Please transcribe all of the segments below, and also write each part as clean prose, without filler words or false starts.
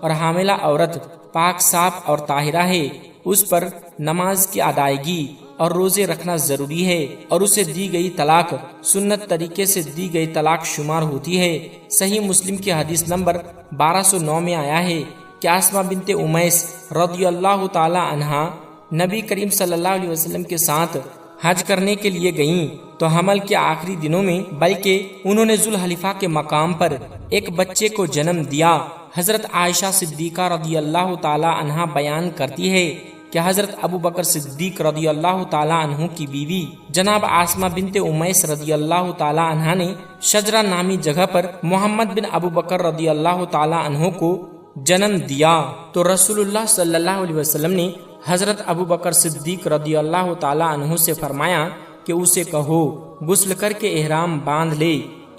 اور حاملہ عورت پاک صاف اور طاہرہ ہے، اس پر نماز کی ادائیگی اور روزے رکھنا ضروری ہے، اور اسے دی گئی طلاق سنت طریقے سے دی گئی طلاق شمار ہوتی ہے۔ صحیح مسلم کی حدیث نمبر 1209 میں آیا ہے کہ اسماء بنت امیس رضی اللہ تعالی عنہا نبی کریم صلی اللہ علیہ وسلم کے ساتھ حج کرنے کے لیے گئیں تو حمل کے آخری دنوں میں بلکہ انہوں نے ذوالحلیفہ کے مقام پر ایک بچے کو جنم دیا۔ حضرت عائشہ صدیقہ رضی اللہ تعالی عنہا بیان کرتی ہے کہ حضرت ابو بکر صدیق رضی اللہ تعالی عنہ کی بیوی جناب اسماء بنت امیس رضی اللہ تعالی عنہا نے شجرہ نامی جگہ پر محمد بن ابو بکر رضی اللہ تعالی عنہ کو جنم دیا تو رسول اللہ صلی اللہ علیہ وسلم نے حضرت ابو بکر صدیق رضی اللہ تعالی عنہ سے فرمایا کہ اسے کہو غسل کر کے احرام باندھ لے۔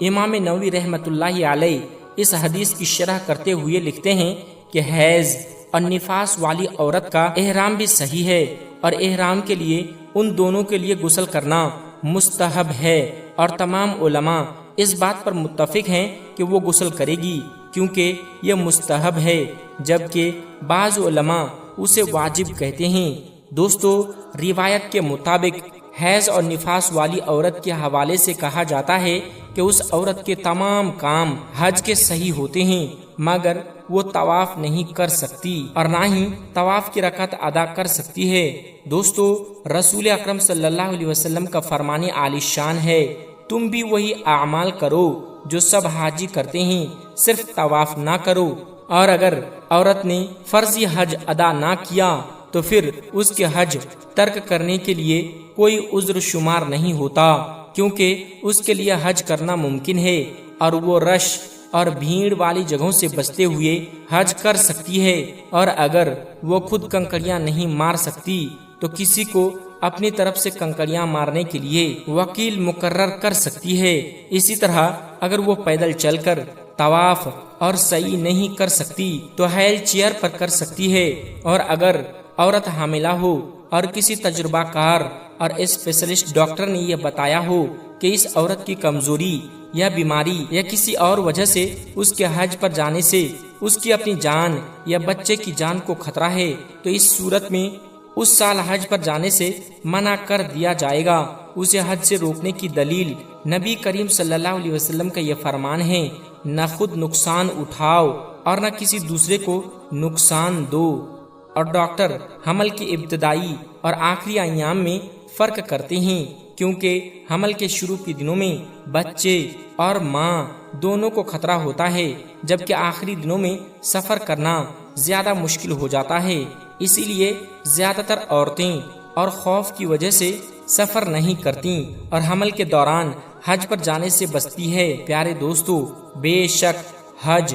امام نووی رحمۃ اللہ علیہ اس حدیث کی شرح کرتے ہوئے لکھتے ہیں کہ حیض اور نفاس والی عورت کا احرام بھی صحیح ہے، اور احرام کے لیے ان دونوں کے لیے غسل کرنا مستحب ہے، اور تمام علماء اس بات پر متفق ہیں کہ وہ غسل کرے گی کیونکہ یہ مستحب ہے، جبکہ بعض علماء اسے واجب کہتے ہیں۔ دوستو، روایت کے مطابق حیض اور نفاس والی عورت کے حوالے سے کہا جاتا ہے کہ اس عورت کے تمام کام حج کے صحیح ہوتے ہیں، مگر وہ طواف نہیں کر سکتی اور نہ ہی طواف کی رکعت ادا کر سکتی ہے۔ دوستو، رسول اکرم صلی اللہ علیہ وسلم کا فرمان عالی شان ہے، تم بھی وہی اعمال کرو جو سب حاجی کرتے ہیں، صرف طواف نہ کرو، اور اگر عورت نے فرضی حج ادا نہ کیا تو پھر اس کے حج ترک کرنے کے لیے کوئی عذر شمار نہیں ہوتا، کیونکہ اس کے لیے حج کرنا ممکن ہے اور وہ رش اور بھیڑ والی جگہوں سے بچتے ہوئے حج کر سکتی ہے، اور اگر وہ خود کنکریاں نہیں مار سکتی تو کسی کو اپنی طرف سے کنکریاں مارنے کے لیے وکیل مقرر کر سکتی ہے۔ اسی طرح اگر وہ پیدل چل کر طواف اور سعی نہیں کر سکتی تو وہیل چیئر پر کر سکتی ہے، اور اگر عورت حاملہ ہو اور کسی تجربہ کار اور اسپیشلسٹ ڈاکٹر نے یہ بتایا ہو کہ اس عورت کی کمزوری یا بیماری یا کسی اور وجہ سے اس کے حج پر جانے سے اس کی اپنی جان یا بچے کی جان کو خطرہ ہے، تو اس صورت میں اس سال حج پر جانے سے منع کر دیا جائے گا۔ اسے حج سے روکنے کی دلیل نبی کریم صلی اللہ علیہ وسلم کا یہ فرمان ہے، نہ خود نقصان اٹھاؤ اور نہ کسی دوسرے کو نقصان دو۔ اور ڈاکٹر حمل کے ابتدائی اور آخری ایام میں فرق کرتے ہیں، کیونکہ حمل کے شروع کے دنوں میں بچے اور ماں دونوں کو خطرہ ہوتا ہے، جبکہ آخری دنوں میں سفر کرنا زیادہ مشکل ہو جاتا ہے۔ اسی لیے زیادہ تر عورتیں اور خوف کی وجہ سے سفر نہیں کرتی اور حمل کے دوران حج پر جانے سے بچتی ہے۔ پیارے دوستو، بے شک حج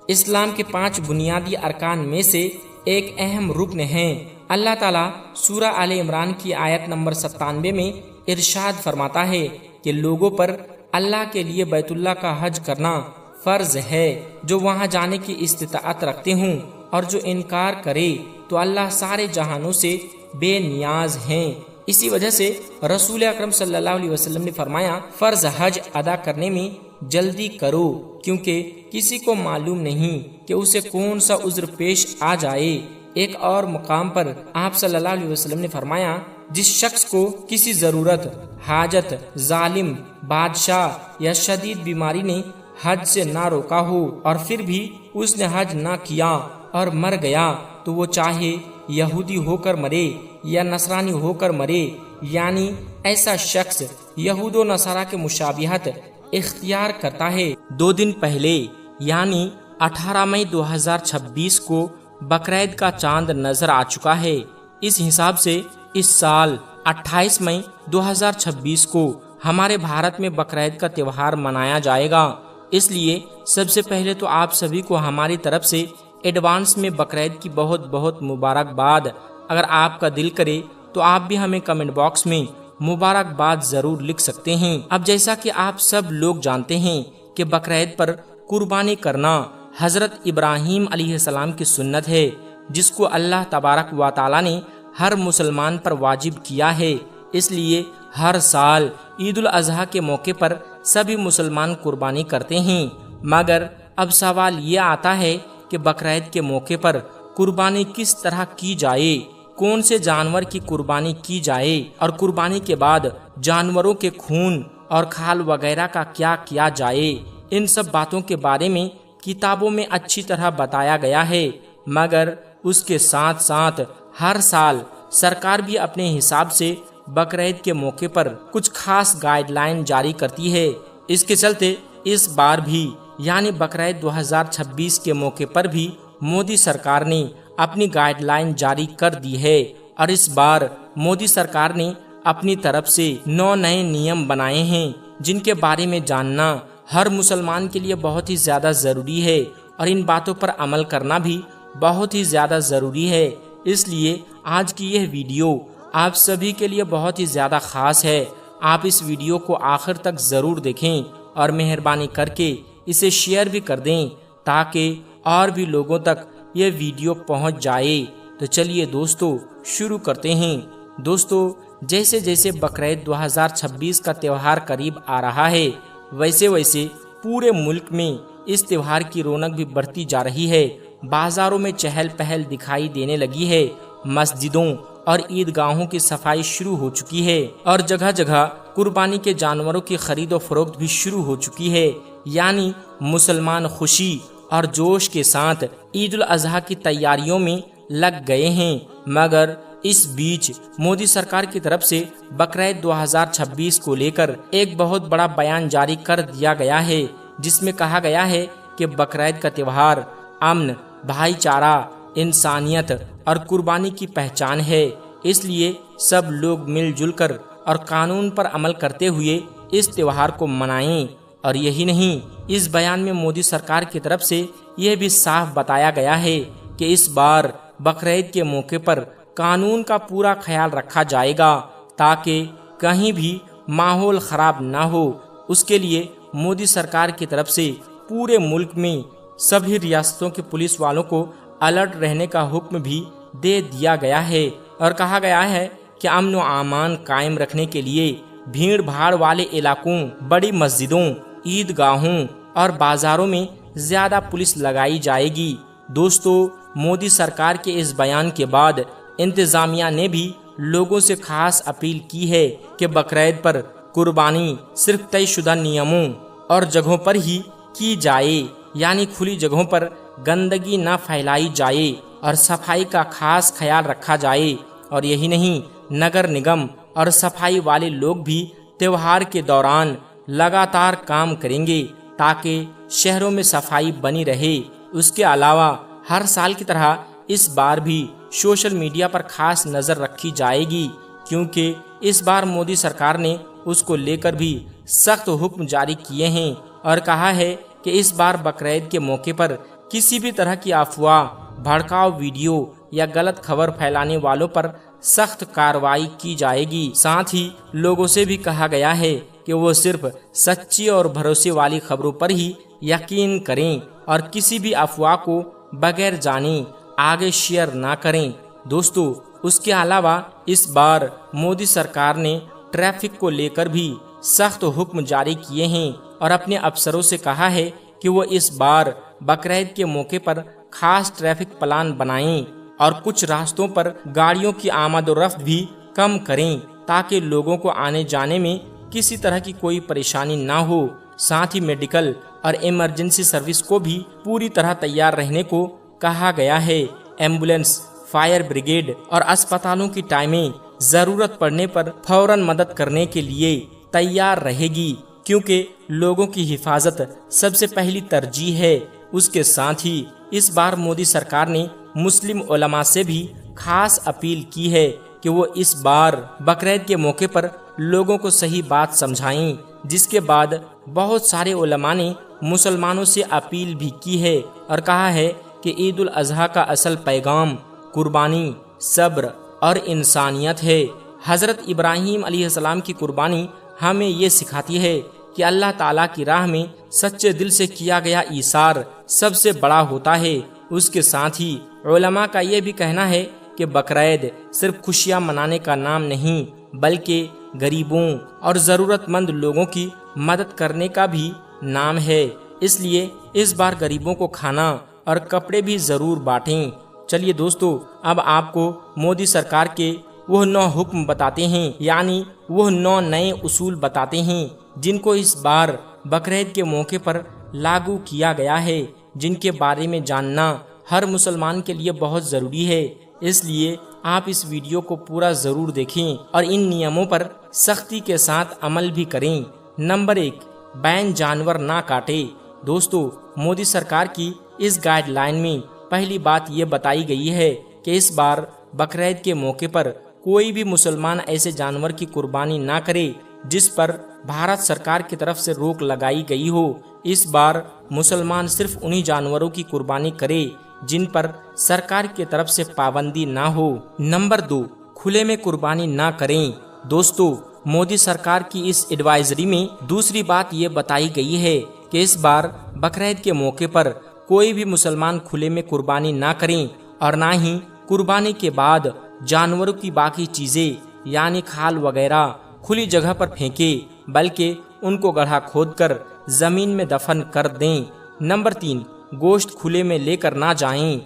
اسلام کے 5 بنیادی ارکان میں سے ایک اہم رکن ہے۔ اللہ تعالیٰ سورہ آل عمران کی آیت نمبر 97 میں ارشاد فرماتا ہے کہ لوگوں پر اللہ کے لیے بیت اللہ کا حج کرنا فرض ہے، جو وہاں جانے کی استطاعت رکھتے ہوں، اور جو انکار کرے تو اللہ سارے جہانوں سے بے نیاز ہیں۔ اسی وجہ سے رسول اکرم صلی اللہ علیہ وسلم نے فرمایا، فرض حج ادا کرنے میں جلدی کرو، کیونکہ کسی کو معلوم نہیں کہ اسے کون سا عذر پیش آ جائے۔ ایک اور مقام پر آپ صلی اللہ علیہ وسلم نے فرمایا، جس شخص کو کسی ضرورت، حاجت، ظالم بادشاہ یا شدید بیماری نے حج سے نہ روکا ہو اور پھر بھی اس نے حج نہ کیا اور مر گیا، تو وہ چاہے یہودی ہو کر مرے یا نصرانی ہو کر مرے، یعنی ایسا شخص یہود و نصارہ کے مشابہت اختیار کرتا ہے۔ 2 دن پہلے یعنی 18 مئی 2026 کو بقرعید کا چاند نظر آ چکا ہے۔ اس حساب سے اس سال 28 مئی 2026 کو ہمارے بھارت میں بقرعید کا تہوار منایا جائے گا۔ اس لیے سب سے پہلے تو آپ سبھی کو ہماری طرف سے ایڈوانس میں بقرعید کی بہت بہت مبارکباد۔ اگر آپ کا دل کرے تو آپ بھی ہمیں کمنٹ باکس میں مبارکباد ضرور لکھ سکتے ہیں۔ اب جیسا کہ آپ سب لوگ جانتے ہیں کہ بقرعید پر قربانی کرنا حضرت ابراہیم علیہ السلام کی سنت ہے، جس کو اللہ تبارک و تعالی نے ہر مسلمان پر واجب کیا ہے۔ اس لیے ہر سال عید الاضحیٰ کے موقع پر سبھی مسلمان قربانی کرتے ہیں، مگر اب سوال یہ آتا ہے کہ کہ بقرعید کے موقع پر قربانی کس طرح کی جائے، کون سے جانور کی قربانی کی جائے اور قربانی کے بعد جانوروں کے خون اور کھال وغیرہ کا کیا کیا جائے، ان سب باتوں کے بارے میں کتابوں میں اچھی طرح بتایا گیا ہے۔ مگر اس کے ساتھ ساتھ ہر سال سرکار بھی اپنے حساب سے بقرعید کے موقع پر کچھ خاص گائیڈ لائن جاری کرتی ہے۔ اس کے چلتے اس بار بھی یعنی بقرعید 2026 کے موقع پر بھی مودی سرکار نے اپنی گائیڈ لائن جاری کر دی ہے، اور اس بار مودی سرکار نے اپنی طرف سے 9 نئے نیم بنائے ہیں جن کے بارے میں جاننا ہر مسلمان کے لیے بہت ہی زیادہ ضروری ہے، اور ان باتوں پر عمل کرنا بھی بہت ہی زیادہ ضروری ہے۔ اس لیے آج کی یہ ویڈیو آپ سبھی کے لیے بہت ہی زیادہ خاص ہے۔ آپ اس ویڈیو کو آخر تک ضرور دیکھیں اور مہربانی کر کے اسے شیئر بھی کر دیں تاکہ اور بھی لوگوں تک یہ ویڈیو پہنچ جائے۔ تو چلیے دوستو شروع کرتے ہیں۔ دوستو جیسے جیسے بقرعید 2026 کا تہوار قریب آ رہا ہے، ویسے ویسے پورے ملک میں اس تہوار کی رونق بھی بڑھتی جا رہی ہے۔ بازاروں میں چہل پہل دکھائی دینے لگی ہے، مسجدوں اور عیدگاہوں کی صفائی شروع ہو چکی ہے، اور جگہ جگہ قربانی کے جانوروں کی خرید و فروخت بھی شروع ہو چکی ہے۔ یعنی مسلمان خوشی اور جوش کے ساتھ عید الاضحیٰ کی تیاریوں میں لگ گئے ہیں۔ مگر اس بیچ مودی سرکار کی طرف سے بقرعید 2026 کو لے کر ایک بہت بڑا بیان جاری کر دیا گیا ہے، جس میں کہا گیا ہے کہ بقرعید کا تہوار امن، بھائی چارہ، انسانیت اور قربانی کی پہچان ہے، اس لیے سب لوگ مل جل کر اور قانون پر عمل کرتے ہوئے اس تہوار کو منائیں۔ اور یہی نہیں، اس بیان میں مودی سرکار کی طرف سے یہ بھی صاف بتایا گیا ہے کہ اس بار بقرعید کے موقع پر قانون کا پورا خیال رکھا جائے گا تاکہ کہیں بھی ماحول خراب نہ ہو۔ اس کے لیے مودی سرکار کی طرف سے پورے ملک میں سبھی ریاستوں کے پولیس والوں کو الرٹ رہنے کا حکم بھی دے دیا گیا ہے، اور کہا گیا ہے کہ امن و امان قائم رکھنے کے لیے بھیڑ بھاڑ والے علاقوں، بڑی مسجدوں، عیدگاہوں اور بازاروں میں زیادہ پولیس لگائی جائے گی۔ دوستو مودی سرکار کے اس بیان کے بعد انتظامیہ نے بھی لوگوں سے خاص اپیل کی ہے کہ بقرعید پر قربانی صرف طے شدہ نیموں اور جگہوں پر ہی کی جائے، یعنی کھلی جگہوں پر گندگی نہ پھیلائی جائے اور صفائی کا خاص خیال رکھا جائے۔ اور یہی نہیں، نگر نگم اور صفائی والے لوگ بھی تہوار کے دوران لگاتار کام کریں گے تاکہ شہروں میں صفائی بنی رہے۔ اس کے علاوہ ہر سال کی طرح اس بار بھی سوشل میڈیا پر خاص نظر رکھی جائے گی، کیونکہ اس بار مودی سرکار نے اس کو لے کر بھی سخت حکم جاری کیے ہیں، اور کہا ہے کہ اس بار بقرعید کے موقع پر کسی بھی طرح کی افواہ، بھڑکاؤ ویڈیو یا غلط خبر پھیلانے والوں پر سخت کارروائی کی جائے گی۔ ساتھ ہی لوگوں سے بھی کہا گیا ہے کہ وہ صرف سچی اور بھروسے والی خبروں پر ہی یقین کریں اور کسی بھی افواہ کو بغیر جانے آگے شیئر نہ کریں۔ دوستو اس کے علاوہ اس بار مودی سرکار نے ٹریفک کو لے کر بھی سخت حکم جاری کیے ہیں، اور اپنے افسروں سے کہا ہے کہ وہ اس بار بقرعید کے موقع پر خاص ٹریفک پلان بنائیں اور کچھ راستوں پر گاڑیوں کی آمد و رفت بھی کم کریں تاکہ لوگوں کو آنے جانے میں کسی طرح کی کوئی پریشانی نہ ہو۔ ساتھ ہی میڈیکل اور ایمرجنسی سروس کو بھی پوری طرح تیار رہنے کو کہا گیا ہے۔ ایمبولینس، فائر بریگیڈ اور اسپتالوں کی ٹائمیں ضرورت پڑنے پر فوراً مدد کرنے کے لیے تیار رہے گی، کیونکہ لوگوں کی حفاظت سب سے پہلی ترجیح ہے۔ اس کے ساتھ ہی اس بار مودی سرکار نے مسلم علماء سے بھی خاص اپیل کی ہے کہ وہ اس بار بقرعید کے موقع پر لوگوں کو صحیح بات سمجھائیں، جس کے بعد بہت سارے علماء نے مسلمانوں سے اپیل بھی کی ہے اور کہا ہے کہ عید الاضحیٰ کا اصل پیغام قربانی، صبر اور انسانیت ہے۔ حضرت ابراہیم علیہ السلام کی قربانی ہمیں یہ سکھاتی ہے کہ اللہ تعالیٰ کی راہ میں سچے دل سے کیا گیا ایثار سب سے بڑا ہوتا ہے۔ اس کے ساتھ ہی علماء کا یہ بھی کہنا ہے کہ بقرعید صرف خوشیاں منانے کا نام نہیں، بلکہ غریبوں اور ضرورت مند لوگوں کی مدد کرنے کا بھی نام ہے۔ اس لیے اس بار غریبوں کو کھانا اور کپڑے بھی ضرور بانٹیں۔ چلیے دوستو، اب آپ کو مودی سرکار کے وہ 9 حکم بتاتے ہیں، یعنی وہ 9 نئے اصول بتاتے ہیں جن کو اس بار بقرعید کے موقع پر لاگو کیا گیا ہے، جن کے بارے میں جاننا ہر مسلمان کے لیے بہت ضروری ہے۔ اس لیے آپ اس ویڈیو کو پورا ضرور دیکھیں اور ان نیاموں پر سختی کے ساتھ عمل بھی کریں۔ نمبر 1، بین جانور نہ کاٹے۔ دوستو، مودی سرکار کی اس گائیڈ لائن میں پہلی بات یہ بتائی گئی ہے کہ اس بار بقرعید کے موقع پر کوئی بھی مسلمان ایسے جانور کی قربانی نہ کرے جس پر بھارت سرکار کی طرف سے روک لگائی گئی ہو۔ اس بار مسلمان صرف انہی جانوروں کی قربانی کرے جن پر سرکار کی طرف سے پابندی نہ ہو۔ نمبر 2، کھلے میں قربانی نہ کریں۔ دوستو، مودی سرکار کی اس ایڈوائزری میں دوسری بات یہ بتائی گئی ہے کہ اس بار بقرعید کے موقع پر کوئی بھی مسلمان کھلے میں قربانی نہ کریں اور نہ ہی قربانی کے بعد جانوروں کی باقی چیزیں یعنی کھال وغیرہ کھلی جگہ پر پھینکیں، بلکہ ان کو گڑھا کھود کر زمین میں دفن کر دیں۔ نمبر 3، گوشت کھلے میں لے کر نہ جائیں۔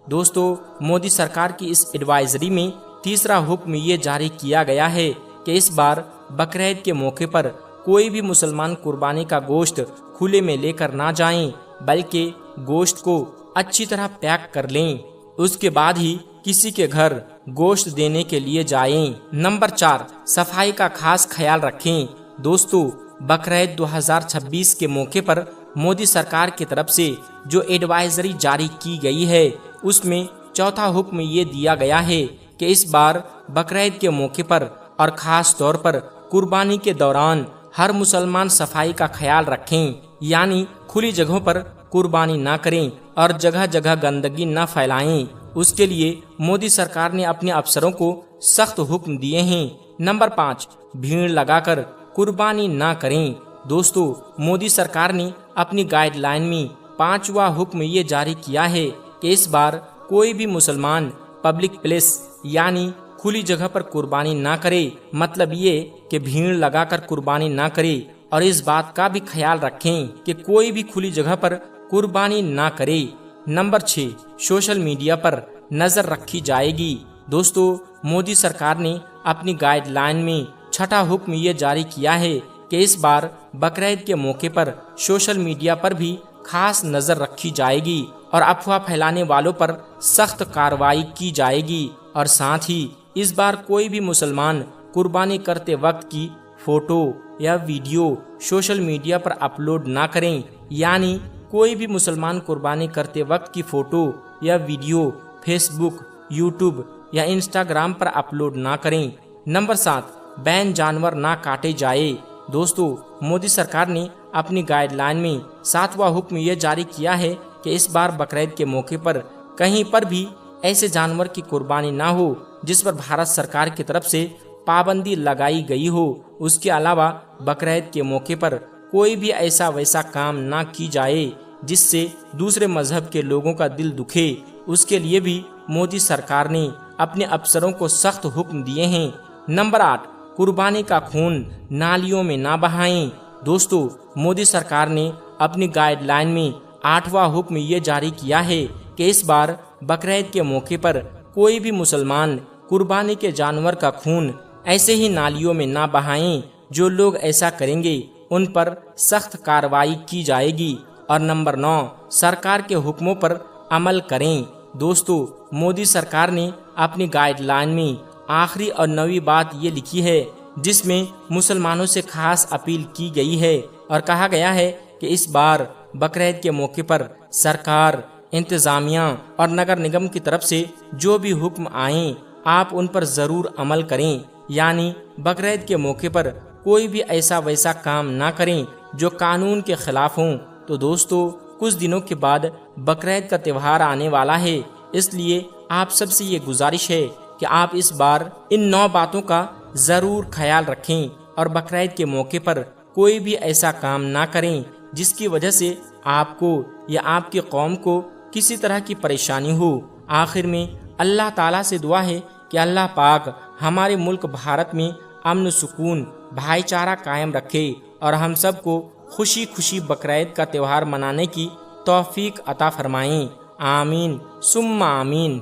دوستو، مودی سرکار کی اس ایڈوائزری میں تیسرا حکم یہ جاری کیا گیا ہے کہ اس بار بقرعید کے موقع پر کوئی بھی مسلمان قربانی کا گوشت کھلے میں لے کر نہ جائیں، بلکہ گوشت کو اچھی طرح پیک کر لیں، اس کے بعد ہی کسی کے گھر گوشت دینے کے لیے جائیں۔ نمبر 4، صفائی کا خاص خیال رکھیں۔ دوستو، بقرعید 2026 کے موقع پر مودی سرکار کی طرف سے جو ایڈوائزری جاری کی گئی ہے اس میں چوتھا حکم یہ دیا گیا ہے کہ اس بار بقرعید کے موقع پر اور خاص طور پر قربانی کے دوران ہر مسلمان صفائی کا خیال رکھیں، یعنی کھلی جگہوں پر قربانی نہ کریں اور جگہ جگہ گندگی نہ پھیلائیں۔ اس کے لیے مودی سرکار نے اپنے افسروں کو سخت حکم دیے ہیں۔ نمبر 5، بھیڑ لگا کر قربانی نہ کریں۔ دوستو، مودی سرکار نے اپنی گائیڈ لائن میں 5واں حکم یہ جاری کیا ہے کہ اس بار کوئی بھی مسلمان پبلک پلیس یعنی کھلی جگہ پر قربانی نہ کرے، مطلب یہ کہ بھیڑ لگا کر قربانی نہ کرے، اور اس بات کا بھی خیال رکھیں کہ کوئی بھی کھلی جگہ پر قربانی نہ کرے۔ نمبر 6، سوشل میڈیا پر نظر رکھی جائے گی۔ دوستو، مودی سرکار نے اپنی گائیڈ لائن میں 6واں حکم یہ جاری کیا ہے کہ اس بار بقرعید کے موقع پر سوشل میڈیا پر بھی خاص نظر رکھی جائے گی اور افواہ پھیلانے والوں پر سخت کارروائی کی جائے گی، اور ساتھ ہی اس بار کوئی بھی مسلمان قربانی کرتے وقت کی فوٹو یا ویڈیو سوشل میڈیا پر اپلوڈ نہ کریں، یعنی کوئی بھی مسلمان قربانی کرتے وقت کی فوٹو یا ویڈیو فیس بک، یوٹیوب یا انسٹاگرام پر اپلوڈ نہ کریں۔ نمبر 7، بین جانور نہ کاٹے جائے۔ دوستو، مودی سرکار نے اپنی گائیڈ لائن میں 7واں حکم یہ جاری کیا ہے کہ اس بار بقرعید کے موقع پر کہیں پر بھی ایسے جانور کی قربانی نہ ہو جس پر بھارت سرکار کی طرف سے پابندی لگائی گئی ہو۔ اس کے علاوہ بقرعید کے موقع پر کوئی بھی ایسا ویسا کام نہ کی جائے جس سے دوسرے مذہب کے لوگوں کا دل دکھے۔ اس کے لیے بھی مودی سرکار نے اپنے افسروں کو سخت حکم دیے ہیں۔ نمبر 8، قربانی کا خون نالیوں میں نہ بہائیں۔ دوستو، مودی سرکار نے اپنی گائیڈ لائن میں 8واں حکم یہ جاری کیا ہے کہ اس بار بقرعید کے موقع پر کوئی بھی مسلمان قربانی کے جانور کا خون ایسے ہی نالیوں میں نہ بہائیں۔ جو لوگ ایسا کریں گے ان پر سخت کارروائی کی جائے گی۔ اور نمبر 9، سرکار کے حکموں پر عمل کریں۔ دوستو، مودی سرکار نے اپنی گائیڈ لائن میں آخری اور 9ویں بات یہ لکھی ہے جس میں مسلمانوں سے خاص اپیل کی گئی ہے اور کہا گیا ہے کہ اس بار بقرعید کے موقع پر سرکار، انتظامیہ اور نگر نگم کی طرف سے جو بھی حکم آئیں آپ ان پر ضرور عمل کریں، یعنی بقرعید کے موقع پر کوئی بھی ایسا ویسا کام نہ کریں جو قانون کے خلاف ہوں۔ تو دوستو، کچھ دنوں کے بعد بقرعید کا تہوار آنے والا ہے، اس لیے آپ سب سے یہ گزارش ہے کہ آپ اس بار ان 9 باتوں کا ضرور خیال رکھیں اور بقرعید کے موقع پر کوئی بھی ایسا کام نہ کریں جس کی وجہ سے آپ کو یا آپ کی قوم کو کسی طرح کی پریشانی ہو۔ آخر میں اللہ تعالیٰ سے دعا ہے کہ اللہ پاک ہمارے ملک بھارت میں امن و سکون، بھائی چارہ قائم رکھے اور ہم سب کو خوشی خوشی بقرعید کا تہوار منانے کی توفیق عطا فرمائیں۔ آمین ثم آمین۔